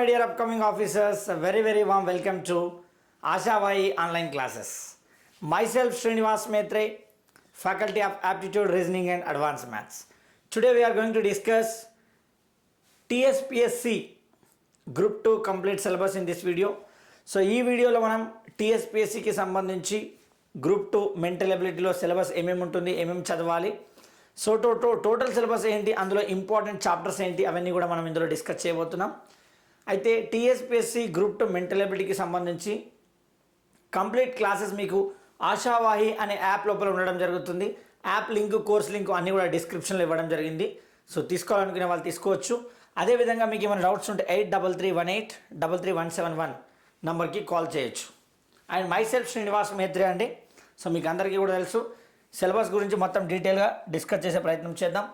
my dear upcoming officers. A very warm welcome to Ashavai online classes. Myself Srinivas Maitre, Faculty of Aptitude, Reasoning and Advanced Maths. Today we are going to discuss TSPSC Group 2 complete syllabus in this video. So ఈ వీడియోలో మనం టీఎస్పీఎస్సీకి సంబంధించి group 2 mental ఎబిలిటీలో syllabus ఏమేమి ఉంటుంది, ఏమేమి చదవాలి, so total syllabus ఏంటి, అందులో ఇంపార్టెంట్ చాప్టర్స్ ఏంటి, అవన్నీ కూడా మనం ఇందులో డిస్కస్ చేయబోతున్నాం. అయితే టీఎస్పీఎస్సీ గ్రూప్ 2 మెంటల్ ఎబిలిటీకి సంబంధించి కంప్లీట్ క్లాసెస్ మీకు ఆశావాహి అనే యాప్ లోపల ఉండడం జరుగుతుంది. యాప్ లింక్, కోర్స్ లింక్ అన్నీ కూడా డిస్క్రిప్షన్లో ఇవ్వడం జరిగింది. సో తీసుకోవాలనుకునే వాళ్ళు తీసుకోవచ్చు. అదేవిధంగా మీకు ఏమైనా డౌట్స్ ఉంటే 8331833171 నంబర్కి కాల్ చేయొచ్చు. అండ్ మై సెల్ఫ్ శ్రీనివాస్ మేత్రే అండి. సో మీకు అందరికీ కూడా తెలుసు, సిలబస్ గురించి మొత్తం డీటెయిల్గా డిస్కస్ చేసే ప్రయత్నం చేద్దాం.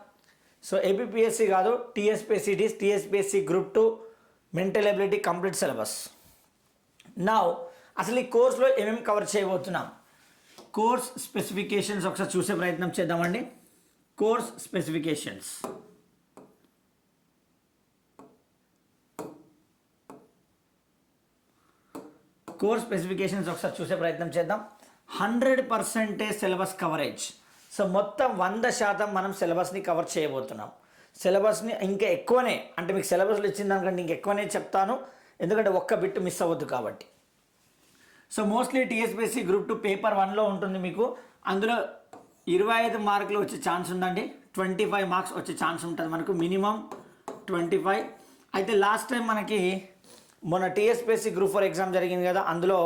సో ఏపీపీఎస్సీ కాదు, TSPSC, it is TSPSC group 2 mental ability complete syllabus. Now అసలు ఈ కోర్సులో ఏమేమి కవర్ చేయబోతున్నాం, కోర్స్ స్పెసిఫికేషన్స్ ఒకసారి చూసే ప్రయత్నం చేద్దామండి. కోర్స్ స్పెసిఫికేషన్స్, కోర్స్ స్పెసిఫికేషన్స్ ఒకసారి చూసే ప్రయత్నం చేద్దాం. 100% సిలబస్ కవరేజ్. సో మొత్తం 100% మనం సిలబస్ని కవర్ చేయబోతున్నాం. సిలబస్ని ఇంకా ఎక్కువనే, అంటే మీకు సిలబస్లో ఇచ్చిన దానికంటే ఇంక ఎక్కువనే చెప్తాను, ఎందుకంటే ఒక్క బిట్ మిస్ అవ్వద్దు కాబట్టి. So mostly TSPSC group 2 paper 1లో ఉంటుంది మీకు. అందులో 25 మార్కులు వచ్చే ఛాన్స్ ఉందండి. 25 మార్క్స్ వచ్చే ఛాన్స్ ఉంటుంది మనకు, మినిమం 25. అయితే లాస్ట్ టైం మనకి మొన్న టీఎస్పీఎస్సీ గ్రూప్ 4 ఎగ్జామ్ జరిగింది కదా, అందులో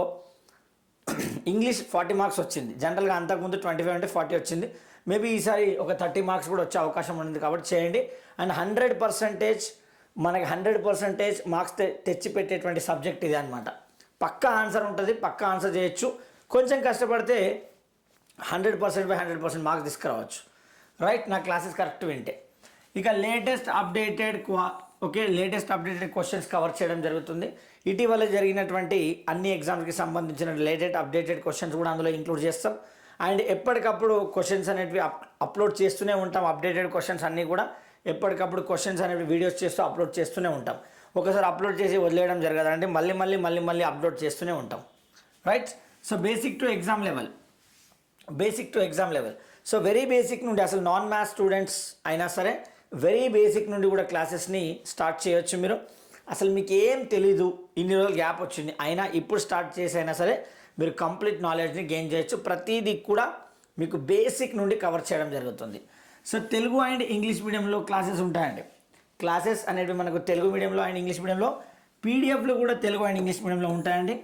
ఇంగ్లీష్ 40 మార్క్స్ వచ్చింది. జనరల్గా అంతకుముందు 25 అంటే 40 వచ్చింది. మేబీ ఈసారి ఒక 30 మార్క్స్ కూడా వచ్చే అవకాశం ఉంది కాబట్టి చేయండి. అండ్ 100% మనకి 100% మార్క్స్ తెచ్చి పెట్టేటువంటి సబ్జెక్ట్ ఇది అనమాట. పక్కా ఆన్సర్ ఉంటుంది, పక్కా ఆన్సర్ చేయొచ్చు. కొంచెం కష్టపడితే 100% మార్క్స్ తీసుకురావచ్చు. రైట్, నా క్లాసెస్ కరెక్ట్ వింటే. ఇక లేటెస్ట్ అప్డేటెడ్ క్వశ్చన్స్ కవర్ చేయడం జరుగుతుంది. ఇటీవల జరిగినటువంటి అన్ని ఎగ్జామ్స్కి సంబంధించిన అప్డేటెడ్ క్వశ్చన్స్ కూడా అందులో ఇంక్లూడ్ చేస్తాం. అండ్ ఎప్పటికప్పుడు క్వశ్చన్స్ అనేవి అప్లోడ్ చేస్తూనే ఉంటాం. అప్డేటెడ్ క్వశ్చన్స్ అన్నీ కూడా ఎప్పటికప్పుడు క్వశ్చన్స్ అనేవి వీడియోస్ చేస్తూ అప్లోడ్ చేస్తూనే ఉంటాం. ఒకసారి అప్లోడ్ చేసి వదిలేయడం జరగదండి, మళ్ళీ అప్లోడ్ చేస్తూనే ఉంటాం. Right, so basic to exam level. So very basic నుండి, అసలు నాన్ మ్యాథ్స్ స్టూడెంట్స్ అయినా సరే వెరీ బేసిక్ నుండి కూడా క్లాసెస్ని స్టార్ట్ చేయొచ్చు మీరు. అసలు మీకు ఏం తెలీదు, ఇన్ని రోజులు గ్యాప్ వచ్చింది, అయినా ఇప్పుడు స్టార్ట్ చేసి అయినా సరే మీరు కంప్లీట్ నాలెడ్జ్ని గెయిన్ చేయొచ్చు. ప్రతిదీ కూడా మీకు బేసిక్ నుండి కవర్ చేయడం జరుగుతుంది. సో తెలుగు అండ్ ఇంగ్లీష్ మీడియంలో క్లాసెస్ ఉంటాయండి. క్లాసెస్ అనేవి మనకు తెలుగు మీడియంలో అండ్ ఇంగ్లీష్ మీడియంలో, పీడిఎఫ్లు కూడా తెలుగు అండ్ ఇంగ్లీష్ మీడియంలో ఉంటాయండి.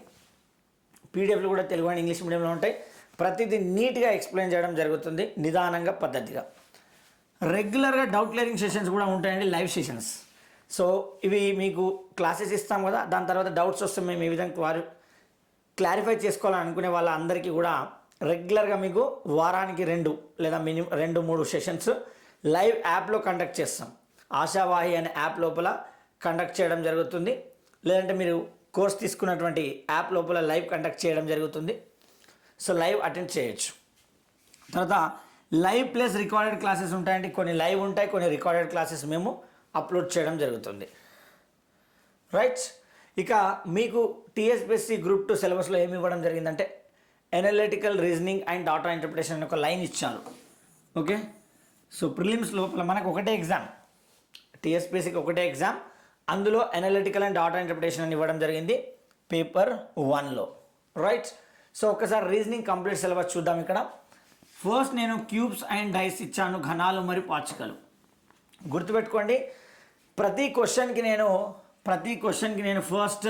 ఉంటాయి. ప్రతిదీ నీట్గా ఎక్స్ప్లెయిన్ చేయడం జరుగుతుంది, నిదానంగా, పద్ధతిగా. రెగ్యులర్గా డౌట్ క్లియరింగ్ సెషన్స్ కూడా ఉంటాయండి, లైవ్ సెషన్స్. సో ఇవి మీకు క్లాసెస్ ఇస్తాం కదా, దాని తర్వాత డౌట్స్ వస్తే మేము ఏ విధంగా క్లారిఫై చేసుకోవాలని అనుకునే వాళ్ళందరికీ కూడా రెగ్యులర్గా మీకు వారానికి 2 లేదా మినిమం 2-3 సెషన్స్ లైవ్ యాప్లో కండక్ట్ చేస్తాం. ఆశావాహి అనే యాప్ లోపల కండక్ట్ చేయడం జరుగుతుంది. లేదంటే మీరు కోర్స్ తీసుకున్నటువంటి యాప్ లోపల లైవ్ కండక్ట్ చేయడం జరుగుతుంది. సో లైవ్ అటెండ్ చేయొచ్చు. తర్వాత లైవ్ ప్లస్ రికార్డెడ్ క్లాసెస్ ఉంటాయండి. కొన్ని లైవ్ ఉంటాయి, కొన్ని రికార్డెడ్ క్లాసెస్ మేము అప్లోడ్ చేయడం జరుగుతుంది. రైట్, ఇక మీకు టీఎస్పీఎస్సీ గ్రూప్ 2 సిలబస్లో ఏమి ఇవ్వడం జరిగిందంటే analytical reasoning and data interpretation అని ఒక లైన్ ఇచ్చారు. ఓకే, సో ప్రిలిమ్స్ లోపల మనకు ఒకటే ఎగ్జామ్, టీఎస్పీఎస్సీకి ఒకటే ఎగ్జామ్, అందులో ఎనలిటికల్ అండ్ డాటా ఇంటర్ప్రిటేషన్ అని ఇవ్వడం జరిగింది పేపర్ 1లో. రైట్, సో ఒకసారి రీజనింగ్ కంప్లీట్ సిలబస్ చూద్దాం. ఇక్కడ ఫస్ట్ నేను క్యూబ్స్ అండ్ డైస్ ఇచ్చాను, ఘనాలు మరియు పాచికలు. గుర్తుపెట్టుకోండి, ప్రతి క్వశ్చన్కి నేను ఫస్ట్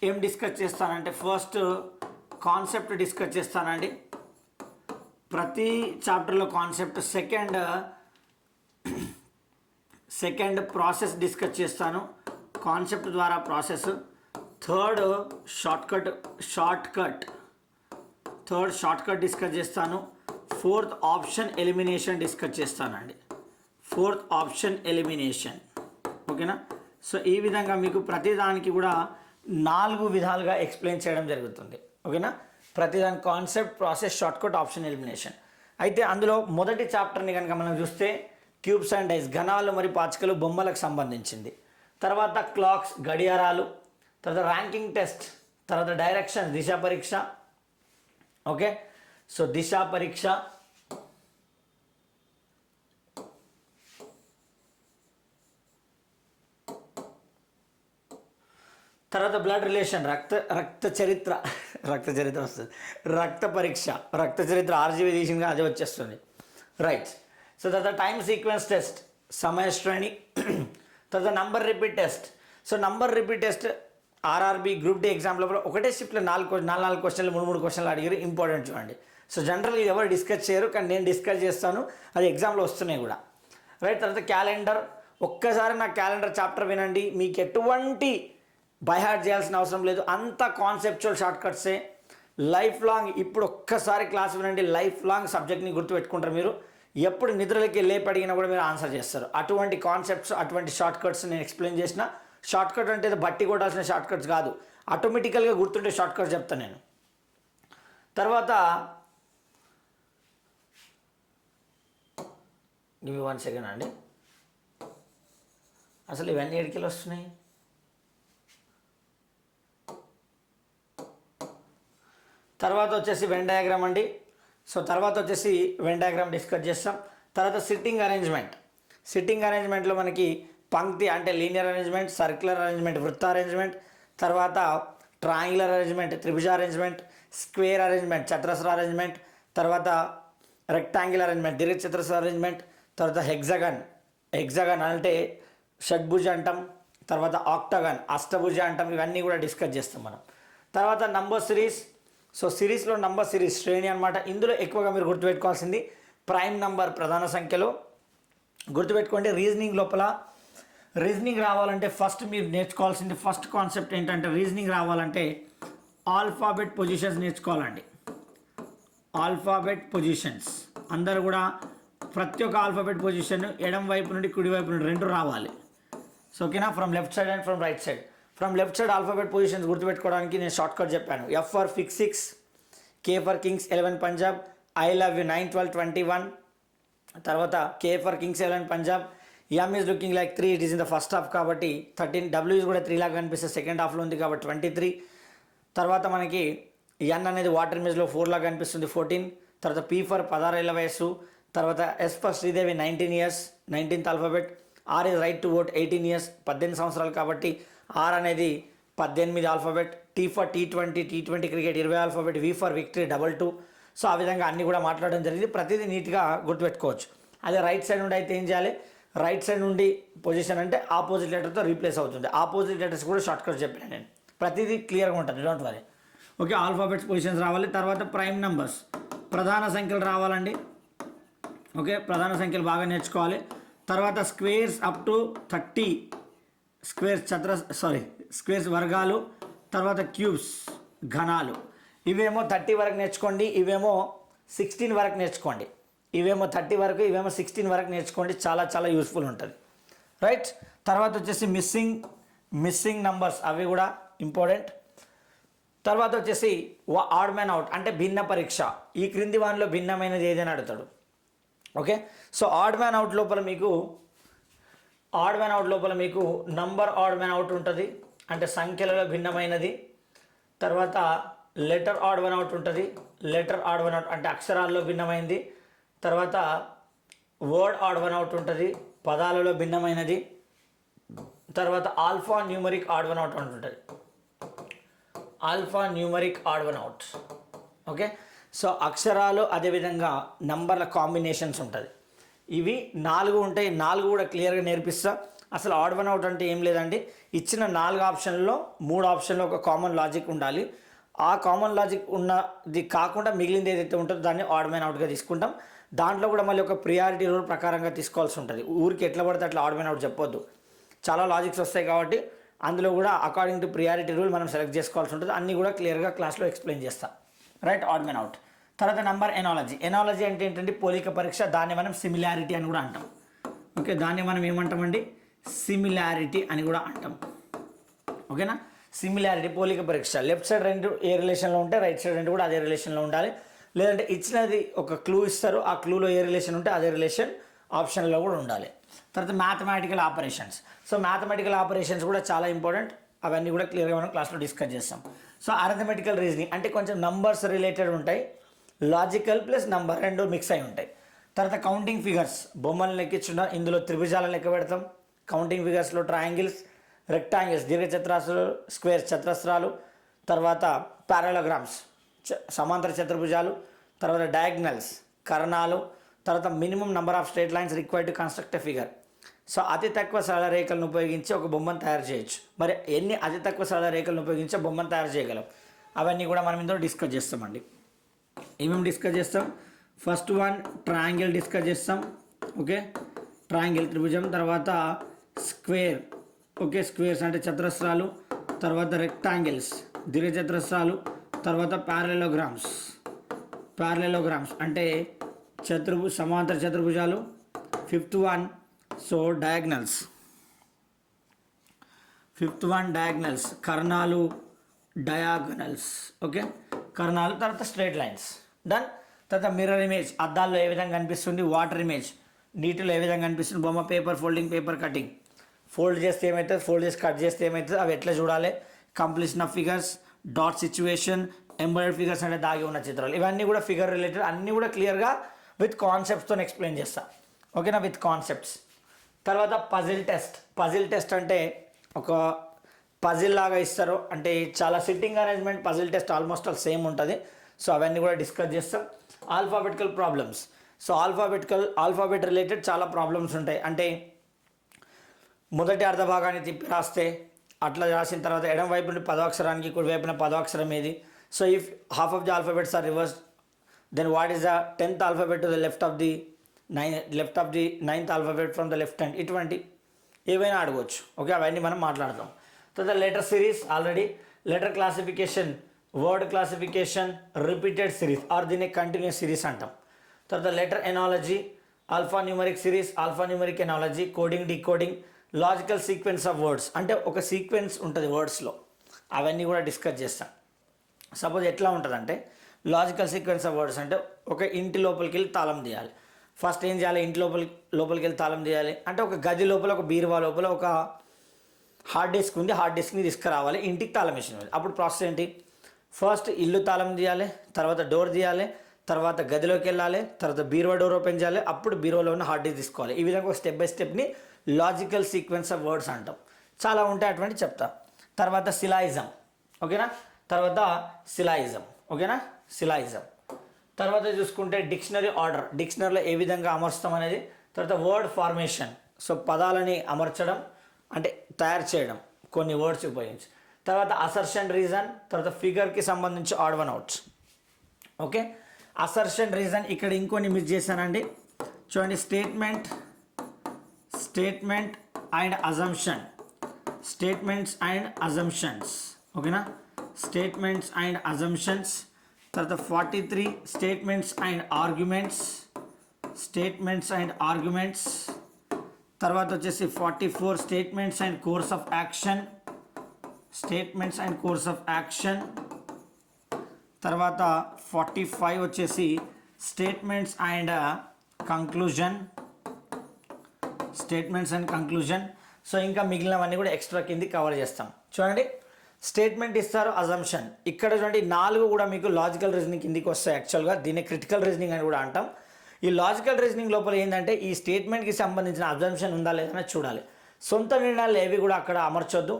ఏం డిస్కస్ చేస్తానంటే ఫస్ట్ కాన్సెప్ట్ డిస్కస్ చేస్తానండి. ప్రతి చాప్టర్లో కాన్సెప్ట్, సెకండ్ ప్రాసెస్ డిస్కస్ చేస్తాను, కాన్సెప్ట్ ద్వారా process. Third short cut discuss చేస్తాను. ఫోర్త్ ఆప్షన్ ఎలిమినేషన్ డిస్కస్ చేస్తానండి. ఓకేనా. సో ఈ విధంగా మీకు ప్రతిదానికి కూడా 4 విధాలుగా ఎక్స్ప్లెయిన్ చేయడం జరుగుతుంది. ఓకేనా, ప్రతిదాని concept, process, shortcut, option, elimination. అయితే అందులో మొదటి చాప్టర్ని కనుక మనం చూస్తే క్యూబ్స్ అండ్ డైస్, ఘనాలు మరియు పాచికలు, బొమ్మలకు సంబంధించింది. తర్వాత క్లాక్స్ గడియారాలు, తర్వాత ర్యాంకింగ్ టెస్ట్, తర్వాత డైరెక్షన్ దిశ పరీక్ష. ఓకే, సో దిశ పరీక్ష, తర్వాత బ్లడ్ రిలేషన్ రక్త చరిత్ర వస్తుంది, రక్త పరీక్ష, రక్త చరిత్ర ఆర్జీవీ తీసిందిగా అదే వచ్చేస్తుంది. రైట్. సో తర్వాత టైమ్ సీక్వెన్స్ టెస్ట్ సమయ శ్రేణి, తర్వాత number repeat test. So number repeat test RRB group D exam లోపల ఒకటే షిఫ్ట్లో నాలుగు క్వశ్చన్లు 3 క్వశ్చన్లు అడిగారు. ఇంపార్టెంట్ చూడండి. సో జనరల్గా ఎవరు డిస్కస్ చేయరు, కానీ నేను డిస్కస్ చేస్తాను, అది ఎగ్జామ్లో వస్తున్నాయి కూడా. రైట్. తర్వాత క్యాలెండర్, ఒక్కసారి నా క్యాలెండర్ చాప్టర్ వినండి, మీకు ఎటువంటి బైహార్ట్ చేయాల్సిన అవసరం లేదు, అంత కాన్సెప్చువల్ షార్ట్ కట్సే. లైఫ్ లాంగ్ ఇప్పుడు ఒక్కసారి క్లాస్ వినండి, లైఫ్ లాంగ్ సబ్జెక్ట్ని గుర్తుపెట్టుకుంటారు మీరు. ఎప్పుడు నిద్రలోకి లేపి అడిగినా కూడా మీరు ఆన్సర్ చేస్తారు. అటువంటి కాన్సెప్ట్స్, అటువంటి షార్ట్ కట్స్ నేను ఎక్స్ప్లెయిన్ చేసిన. షార్ట్ కట్ అంటే బట్టి కొట్టాల్సిన షార్ట్ కట్స్ కాదు, ఆటోమేటికల్గా గుర్తుంటే షార్ట్ కట్స్ చెప్తాను నేను. తర్వాత ఇవి 1 సెకండ్ అండి, అసలు ఇవన్నీ ఎడికెళ్ళి వస్తున్నాయి. తర్వాత వచ్చేసి వెన్ డయాగ్రామ్ అండి. సో తర్వాత వచ్చేసి వెన్ డయాగ్రామ్ డిస్కస్ చేస్తాం. తర్వాత సిట్టింగ్ అరేంజ్మెంట్లో మనకి పంక్తి అంటే లీనియర్ అరేంజ్మెంట్, సర్క్యులర్ అరేంజ్మెంట్, వృత్త అరేంజ్మెంట్, తర్వాత ట్రయాంగులర్ అరేంజ్మెంట్, త్రిభుజ అరేంజ్మెంట్, స్క్వేర్ అరేంజ్మెంట్, చతురస్ర అరేంజ్మెంట్, తర్వాత రెక్టాంగిల్ అరేంజ్మెంట్, దీర్ఘచతురస్ర అరేంజ్మెంట్, తర్వాత హెగ్జాగన్ అంటే షడ్భుజ అంటాం, తర్వాత ఆక్టగన్ అష్టభుజ అంటాం. ఇవన్నీ కూడా డిస్కస్ చేస్తాం మనం. తర్వాత నంబర్ సిరీస్. సో సిరీస్లో నంబర్ సిరీస్ శ్రేణి అనమాట. ఇందులో ఎక్కువగా మీరు గుర్తుపెట్టుకోవాల్సింది ప్రైమ్ నంబర్, ప్రధాన సంఖ్యలో గుర్తుపెట్టుకోండి. రీజనింగ్ లోపల రీజనింగ్ రావాలంటే ఫస్ట్ మీరు నేర్చుకోవాల్సింది ఫస్ట్ కాన్సెప్ట్ ఏంటంటే, రీజనింగ్ రావాలంటే ఆల్ఫాబెట్ పొజిషన్స్ నేర్చుకోవాలండి. ఆల్ఫాబెట్ పొజిషన్స్ అందరూ కూడా ప్రతి ఒక్క ఆల్ఫాబెట్ పొజిషన్ ఎడం వైపు నుండి కుడి వైపు నుండి 2 రావాలి. సో ఓకేనా, from left side and from right side. From left side alphabet positions గుర్తుపెట్టుకోవడానికి నేను షార్ట్ కట్ చెప్పాను. F for fix 6, K for kings 11 Punjab, I love you 9, 12, 21. తర్వాత K for kings 11 Punjab, M is looking like 3, it is in the first half కాబట్టి 13, W is కూడా 3 లాగా కనిపిస్తే second హాఫ్లో ఉంది కాబట్టి 23. తర్వాత మనకి ఎన్ అనేది వాటర్ ఇమేజ్లో 4 లాగా కనిపిస్తుంది 14. తర్వాత పీ ఫర్ 16 ఏళ్ల వయస్సు. తర్వాత S for Sridevi 19 years, 19th alphabet. R is right to vote 18 years, 18 సంవత్సరాలు కాబట్టి ఆర్ అనేది 18 alphabet. T for T20 cricket 20 alphabet. V for victory 22. So ఆ విధంగా అన్నీ కూడా మాట్లాడడం జరిగింది. ప్రతిదీ నీట్గా గుర్తుపెట్టుకోవచ్చు. అదే రైట్ సైడ్ నుండి అయితే ఏం చేయాలి, రైట్ సైడ్ నుండి పొజిషన్ అంటే ఆపోజిట్ లెటర్తో రీప్లేస్ అవుతుంది. ఆపోజిట్ లెటర్స్ కూడా షార్ట్ కట్ చెప్పాను నేను, ప్రతిదీ క్లియర్గా ఉంటుంది, don't worry. Okay, alphabets positions రావాలి. తర్వాత ప్రైమ్ నెంబర్స్, ప్రధాన సంఖ్యలు రావాలండి. ఓకే, ప్రధాన సంఖ్యలు బాగా నేర్చుకోవాలి. తర్వాత స్క్వేర్స్ అప్ టు 30 స్క్వేర్స్ వర్గాలు. తర్వాత క్యూబ్స్ ఘనాలు. ఇవేమో 30 వరకు నేర్చుకోండి, ఇవేమో 16 వరకు నేర్చుకోండి. ఇవేమో 30 వరకు, ఇవేమో 16 వరకు నేర్చుకోండి, చాలా చాలా యూస్ఫుల్ ఉంటుంది. రైట్. తర్వాత వచ్చేసి మిస్సింగ్ నంబర్స్, అవి కూడా ఇంపార్టెంట్. తర్వాత వచ్చేసి ఆడ్ మ్యాన్ అవుట్ అంటే భిన్న పరీక్ష. ఈ క్రింది వానిలో భిన్నమైనది ఏదైనా అడుగుతాడు. Okay, so odd man out లోపల మీకు నంబర్ ఆడ్ మ్యాన్ అవుట్ ఉంటుంది, అంటే సంఖ్యలలో భిన్నమైనది. తర్వాత లెటర్ ఆడ్ వన్ అవుట్ ఉంటుంది, లెటర్ ఆడ్ వన్ అవుట్ అంటే అక్షరాల్లో భిన్నమైనది. తర్వాత వర్డ్ ఆడ్ వన్ అవుట్ ఉంటుంది, పదాలలో భిన్నమైనది. తర్వాత alphanumeric odd one out ఉంటుంది, alphanumeric odd one out. Okay, so అక్షరాలు అదేవిధంగా నంబర్ల కాంబినేషన్స్ ఉంటుంది. ఇవి 4 ఉంటాయి, 4 కూడా క్లియర్గా నేర్పిస్తా. అసలు ఆడ్ వన్ అవుట్ అంటే ఏం లేదండి, ఇచ్చిన 4 ఆప్షన్లో 3 ఆప్షన్లో ఒక కామన్ లాజిక్ ఉండాలి. ఆ కామన్ లాజిక్ ఉన్నది కాకుండా మిగిలింది ఏదైతే ఉంటుందో దాన్ని ఆడ్ మ్యాన్ అవుట్గా తీసుకుంటాం. దాంట్లో కూడా మళ్ళీ ఒక ప్రియారిటీ రూల్ ప్రకారంగా తీసుకోవాల్సి ఉంటుంది. ఊరికి ఎట్లా పడితే అట్లా ఆడ్ మ్యాన్ అవుట్ చెప్పొద్దు, చాలా లాజిక్స్ వస్తాయి కాబట్టి అందులో కూడా అకార్డింగ్ టు ప్రియారిటీ రూల్ మనం సెలెక్ట్ చేసుకోవాల్సి ఉంటుంది. అన్నీ కూడా క్లియర్గా క్లాస్లో ఎక్స్ప్లెయిన్ చేస్తాం. Right, odd man out. తర్వాత నెంబర్ ఎనాలజీ అంటే ఏంటంటే పోలిక పరీక్ష, దాన్ని మనం సిమిలారిటీ అని కూడా అంటాం. ఓకే, దాన్ని మనం ఏమంటామండి, సిమిలారిటీ అని కూడా అంటాం. ఓకేనా, సిమిలారిటీ పోలిక పరీక్ష. లెఫ్ట్ సైడ్ 2 ఏ రిలేషన్లో ఉంటే రైట్ సైడ్ 2 కూడా అదే రిలేషన్లో ఉండాలి. లేదంటే ఇచ్చినది ఒక క్లూ ఇస్తారు, ఆ క్లూలో ఏ రిలేషన్ ఉంటే అదే రిలేషన్ ఆప్షన్లో కూడా ఉండాలి. తర్వాత mathematical operations. So mathematical operations కూడా చాలా ఇంపార్టెంట్. అవన్నీ కూడా క్లియర్గా మనం క్లాస్లో డిస్కస్ చేస్తాం. సో అర్థమెటికల్ రీజనింగ్ అంటే కొంచెం నంబర్స్ రిలేటెడ్ ఉంటాయి, లాజికల్ ప్లస్ నంబర్ రెండు మిక్స్ అయి ఉంటాయి. తర్వాత కౌంటింగ్ ఫిగర్స్, బొమ్మలు లెక్కించుంటాం, ఇందులో త్రిభుజాలను లెక్క పెడతాం. కౌంటింగ్ ఫిగర్స్లో ట్రయాంగిల్స్, రెక్టాంగిల్స్ దీర్ఘచతురస్రాలు, స్క్వేర్ చతురస్రాలు, తర్వాత పారాలోగ్రామ్స్ సమాంతర చతుర్భుజాలు, తర్వాత డయాగ్నల్స్ కర్ణాలు, తర్వాత minimum number of straight lines required to construct a figure. So అతి తక్కువ సరళ రేఖలను ఉపయోగించి ఒక బొమ్మను తయారు చేయొచ్చు. మరి ఎన్ని అతి తక్కువ సరళ రేఖలను ఉపయోగించి బొమ్మను తయారు చేయగలం, అవన్నీ కూడా మనం ఇందులో డిస్కస్ చేస్తామండి. ఏమేమి డిస్కస్ చేస్తాం? ఫస్ట్ వన్ ట్రయాంగిల్ డిస్కస్ చేస్తాం. ఓకే, ట్రయాంగిల్ త్రిభుజం. తర్వాత స్క్వేర్, ఓకే స్క్వేర్స్ అంటే చతురస్రాలు. తర్వాత రెక్టాంగిల్స్ దీర్ఘచతురస్రాలు. తర్వాత ప్యారలోగ్రామ్స్ అంటే సమాంతర చతుర్భుజాలు. ఫిఫ్త్ వన్ డయాగ్నల్స్ కర్ణాలు, డయాగనల్స్. ఓకే, కర్ణాలు. తర్వాత స్ట్రైట్ లైన్స్. డన్. తర్వాత మిర్రర్ ఇమేజ్, అద్దాల్లో ఏ విధంగా కనిపిస్తుంది. వాటర్ ఇమేజ్, నీటిలో ఏ విధంగా కనిపిస్తుంది. బొమ్మ, paper folding, paper cutting. Fold చేస్తే ఏమవుతుంది, ఫోల్డ్ చేసి కట్ చేస్తే ఏమవుతుంది, అవి ఎట్లా చూడాలి. Completion of figures, dot situation, embedded figures అంటే దాగి ఉన్న చిత్రాలు. ఇవన్నీ కూడా ఫిగర్ రిలేటెడ్, అన్నీ కూడా క్లియర్గా విత్ కాన్సెప్ట్స్తో ఎక్స్ప్లెయిన్ చేస్తా. ఓకేనా, విత్ కాన్సెప్ట్స్. తర్వాత పజిల్ టెస్ట్ అంటే ఒక పజిల్ లాగా ఇస్తారు, అంటే చాలా sitting arrangement. Puzzle test almost all same ఉంటుంది. సో అవన్నీ కూడా డిస్కస్ చేస్తాం. Alphabetical problems. So alphabet related చాలా ప్రాబ్లమ్స్ ఉంటాయి. అంటే మొదటి అర్ధభాగాన్ని తిప్పి రాస్తే, అట్లా రాసిన తర్వాత ఎడమ వైపు నుండి పదో అక్షరానికి కుడి వైపున పదో అక్షరం ఏది. So if half of the alphabets are reverse, then what is the 10th alphabet to the left of the 9th alphabet from the left hand. ఇటువంటి ఏవైనా అడగవచ్చు. ఓకే, అవన్నీ మనం మాట్లాడతాం. తర్వాత letter series, already letter classification, word classification, repeated series or దీన్ని continuous series అంటాం. తర్వాత letter analogy, alpha numeric series, alpha numeric analogy, coding, decoding, logical sequence of words అంటే ఒక సీక్వెన్స్ ఉంటుంది వర్డ్స్లో, అవన్నీ కూడా డిస్కస్ చేస్తాం. సపోజ్ ఎట్లా ఉంటుందంటే లాజికల్ సీక్వెన్స్ ఆఫ్ వర్డ్స్ అంటే ఒక ఇంటి లోపలికి వెళ్ళి తాళం తీయాలి. ఫస్ట్ ఏం చేయాలి, ఇంటి లోపలికి వెళ్ళి తాళం తీయాలి అంటే ఒక గది లోపల, ఒక బీరువా లోపల ఒక హార్డ్ డిస్క్ ఉంది, హార్డ్ డిస్క్ని తీసుకురావాలి, ఇంటికి తాళం వేసిన. అప్పుడు ప్రాసెస్ ఏంటి, ఫస్ట్ ఇల్లు తాళం తీయాలి, తర్వాత డోర్ తీయాలి, తర్వాత గదిలోకి వెళ్ళాలి, తర్వాత బీరువా డోర్ ఓపెన్ చేయాలి, అప్పుడు బీరువాలో ఉన్న హార్డ్ డిస్క్ తీసుకోవాలి. ఈ విధంగా ఒక step by stepney logical sequence of words అంటాం. చాలా ఉంటాయి అటువంటి చెప్తా. తర్వాత సిలాయిజం. ఓకేనా, సిలాయిజం. తర్వాత చూసుకుంటే డిక్షనరీ ఆర్డర్, డిక్షనరీలో ఏ విధంగా అమర్చుతాం అనేది. తర్వాత వర్డ్ ఫార్మేషన్, సో పదాలని అమర్చడం అంటే తయారు చేయడం కొన్ని వర్డ్స్ ఉపయోగించి. తర్వాత అసర్షన్ రీజన్, తర్వాత ఫిగర్కి సంబంధించి odd one outs. Okay, assertion reason ఇక్కడ ఇంకొన్ని మిస్ చేశానండి. చూడండి, స్టేట్మెంట్ అండ్ అజంప్షన్స్. ఓకేనా, స్టేట్మెంట్స్ అండ్ అజంప్షన్స్. తర్వాత 43 స్టేట్మెంట్స్ అండ్ ఆర్గ్యుమెంట్స్. తర్వాత వచ్చేసి 44 statements and course of action. తర్వాత 45 వచ్చేసి స్టేట్మెంట్స్ అండ్ కంక్లూజన్. సో ఇంకా మిగిలినవన్నీ కూడా ఎక్స్ట్రా కింది కవర్ చేస్తాం. చూడండి, స్టేట్మెంట్ ఇస్తారు, అజంప్షన్. ఇక్కడ చూడండి 4 కూడా మీకు లాజికల్ రీజనింగ్ కిందికి వస్తాయి. యాక్చువల్గా దీన్ని క్రిటికల్ రీజనింగ్ అని కూడా అంటాం. ఈ లాజికల్ రీజనింగ్ లోపల ఏంటంటే ఈ స్టేట్మెంట్కి సంబంధించిన అజంప్షన్ ఉందా లేదా చూడాలి. సొంత నిర్ణయాలు ఏవి కూడా అక్కడ అమర్చొద్దు.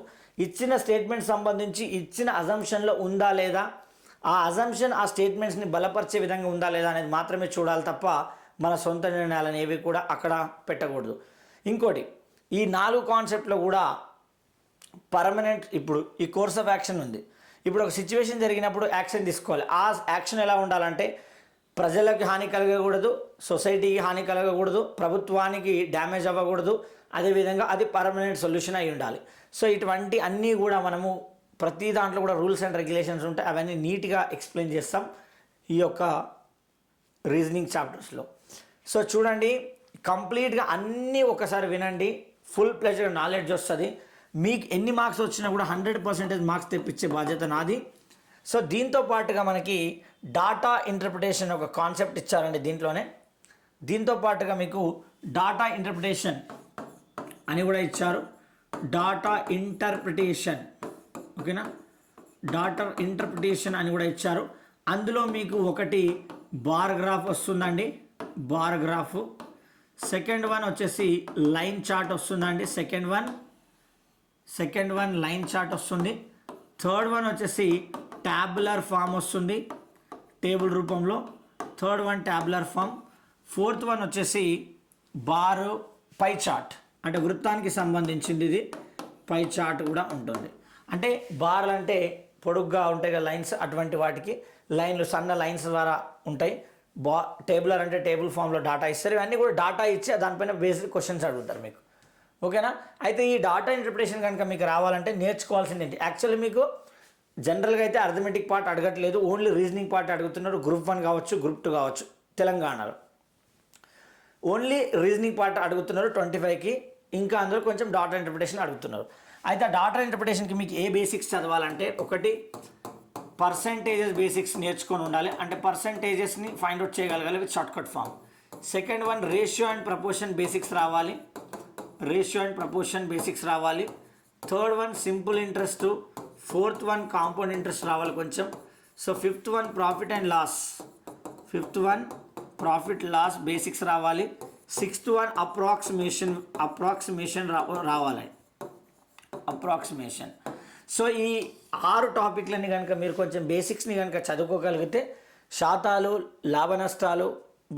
ఇచ్చిన స్టేట్మెంట్ సంబంధించి ఇచ్చిన అజంప్షన్లో ఉందా లేదా, ఆ అజంప్షన్ ఆ స్టేట్మెంట్స్ని బలపరిచే విధంగా ఉందా లేదా అనేది మాత్రమే చూడాలి తప్ప మన సొంత నిర్ణయాలను ఏవి కూడా అక్కడ పెట్టకూడదు. ఇంకోటి, ఈ 4 కాన్సెప్ట్లో కూడా పర్మనెంట్. ఇప్పుడు ఈ కోర్స్ ఆఫ్ యాక్షన్ ఉంది. ఇప్పుడు ఒక సిచ్యువేషన్ జరిగినప్పుడు యాక్షన్ తీసుకోవాలి. ఆ యాక్షన్ ఎలా ఉండాలంటే ప్రజలకు హాని కలగకూడదు, సొసైటీకి హాని కలగకూడదు, ప్రభుత్వానికి డ్యామేజ్ అవ్వకూడదు, అదేవిధంగా అది పర్మనెంట్ సొల్యూషన్ అయి ఉండాలి. సో ఇటువంటి అన్నీ కూడా మనము ప్రతి దాంట్లో కూడా రూల్స్ అండ్ రెగ్యులేషన్స్ ఉంటాయి. అవన్నీ నీట్గా ఎక్స్ప్లెయిన్ చేస్తాం ఈ యొక్క రీజనింగ్ చాప్టర్స్లో. సో చూడండి, కంప్లీట్గా అన్నీ ఒకసారి వినండి, ఫుల్ ప్లెజర్ నాలెడ్జ్ వస్తుంది. మీకు ఎన్ని మార్క్స్ వచ్చినా కూడా 100% మార్క్స్ తెప్పించే బాధ్యత నాది. సో దీంతో పాటుగా మనకి డాటా ఇంటర్ప్రిటేషన్ ఒక కాన్సెప్ట్ ఇచ్చారండి దీంట్లోనే. దీంతో పాటుగా మీకు డాటా ఇంటర్ప్రిటేషన్ అని కూడా ఇచ్చారు. డాటా ఇంటర్ప్రిటేషన్, ఓకేనా, డాటా ఇంటర్ప్రిటేషన్ అని కూడా ఇచ్చారు. అందులో మీకు ఒకటి బార్ గ్రాఫ్ వస్తుందండి, బార్ గ్రాఫ్. సెకండ్ వన్ వచ్చేసి లైన్ చార్ట్ వస్తుందండి, సెకండ్ వన్ లైన్ చార్ట్ వస్తుంది. థర్డ్ వన్ వచ్చేసి ట్యాబులర్ ఫామ్ వస్తుంది, టేబుల్ రూపంలో. Third one tabular form. Fourth one వచ్చేసి బార్ పై చార్ట్, అంటే వృత్తానికి సంబంధించింది ఇది. పై చార్ట్ కూడా ఉంటుంది. అంటే బార్లు అంటే పొడుగ్గా ఉంటాయి కదా లైన్స్, అటువంటి వాటికి లైన్లు సన్న లైన్స్ ద్వారా ఉంటాయి. టేబులర్ అంటే టేబుల్ ఫామ్లో డాటా ఇస్తారు. ఇవన్నీ కూడా డాటా ఇచ్చి దానిపైన బేసిక్ క్వశ్చన్స్ అడుగుతారు మీకు, ఓకేనా. అయితే ఈ డాటా ఇంటర్ప్రిటేషన్ కనుక మీకు రావాలంటే నేర్చుకోవాల్సింది ఏంటి? యాక్చువల్లీ మీకు జనరల్గా అయితే అర్థమెటిక్ పార్ట్ అడగట్లేదు, ఓన్లీ రీజనింగ్ పార్ట్ అడుగుతున్నారు. గ్రూప్ 1 కావచ్చు, గ్రూప్ 2 కావచ్చు. తెలంగాణలో ఓన్లీ రీజనింగ్ పార్ట్ అడుగుతున్నారు 25కి. ఇంకా అందులో కొంచెం డాటా ఇంటర్ప్రిటేషన్ అడుగుతున్నారు. అయితే ఆ డాటా ఇంటర్ప్రిటేషన్కి మీకు ఏ బేసిక్స్ చదవాలంటే, ఒకటి పర్సంటేజెస్ బేసిక్స్ నేర్చుకొని ఉండాలి, అంటే పర్సంటేజెస్ని ఫైండ్ అవుట్ చేయగలగాలి with shortcut form. Second one ratio and proportion basics రావాలి, రేషియో అండ్ ప్రపోర్షన్ బేసిక్స్ రావాలి. Third one simple interest. Fourth one compound interest రావాలి కొంచెం. So fifth one profit and loss, basics రావాలి. సిక్స్త్ వన్ అప్రాక్సిమేషన్ రావాలి, approximation. So ఈ 6 టాపిక్లని కనుక మీరు కొంచెం బేసిక్స్ని కనుక చదువుకోగలిగితే శాతాలు, లాభ నష్టాలు,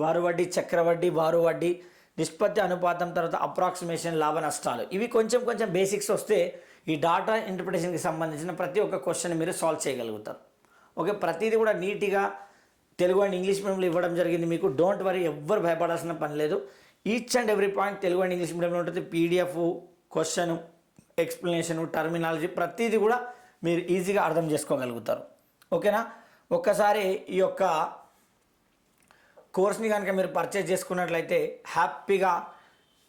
బారు వడ్డీ, చక్రవడ్డీ, బారు వడ్డీ, నిష్పత్తి అనుపాతం, తర్వాత అప్రాక్సిమేషన్, లాభ నష్టాలు, ఇవి కొంచెం బేసిక్స్ వస్తే ఈ డాటా ఇంటర్ప్రిటేషన్కి సంబంధించిన ప్రతి ఒక్క క్వశ్చన్ మీరు సాల్వ్ చేయగలుగుతారు. ఓకే, ప్రతిదీ కూడా నీట్గా తెలుగు అండ్ ఇంగ్లీష్ మీడియంలో ఇవ్వడం జరిగింది మీకు. డోంట్ వరీ, ఎవ్వరు భయపడాల్సిన పని లేదు. Each and every point Telugu and English మీడియంలో ఉంటుంది. పీడిఎఫ్, క్వశ్చన్, ఎక్స్ప్లెనేషను, టర్మినాలజీ, ప్రతిదీ కూడా మీరు ఈజీగా అర్థం చేసుకోగలుగుతారు. ఓకేనా. ఒక్కసారి ఈ యొక్క కోర్స్ని కనుక మీరు పర్చేజ్ చేసుకున్నట్లయితే హ్యాపీగా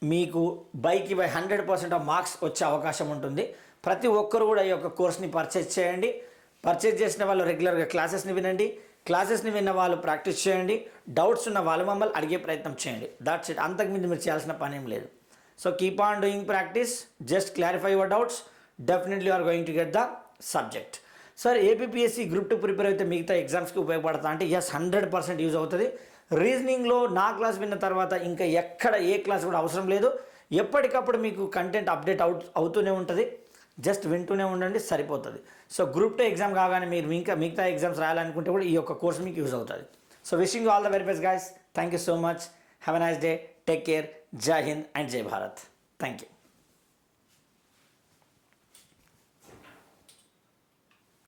మీకు బైకి 100% ఆఫ్ మార్క్స్ వచ్చే అవకాశం ఉంటుంది. ప్రతి ఒక్కరు కూడా ఈ యొక్క కోర్స్ని పర్చేజ్ చేయండి. పర్చేజ్ చేసిన వాళ్ళు రెగ్యులర్గా క్లాసెస్ని వినండి. క్లాసెస్ని విన్న వాళ్ళు ప్రాక్టీస్ చేయండి. డౌట్స్ ఉన్న వాళ్ళు మమ్మల్ని అడిగే ప్రయత్నం చేయండి. That's it. అంతకుమించి మీరు చేయాల్సిన పని ఏం లేదు. So keep on doing practice, just clarify your doubts, definitely you are going to get the subject. Sir APSC group 2 prepare అయితే మిగతా ఎగ్జామ్స్కి ఉపయోగపడతా అంటే ఎస్, 100% యూజ్ అవుతుంది. రీజనింగ్లో నా క్లాస్ విన్న తర్వాత ఇంకా ఎక్కడ ఏ క్లాస్ కూడా అవసరం లేదు. ఎప్పటికప్పుడు మీకు కంటెంట్ అప్డేట్ అవుతూనే ఉంటుంది. జస్ట్ వింటూనే ఉండండి, సరిపోతుంది. సో గ్రూప్ 2 ఎగ్జామ్ కాగానే మీరు ఇంకా మిగతా ఎగ్జామ్స్ రాయాలనుకుంటే కూడా ఈ యొక్క కోర్స్ మీకు యూజ్ అవుతుంది. So wishing you all the very best guys. Thank you so much. Have a nice day. Take care. జై హింద్ అండ్ జై భారత్. Thank you.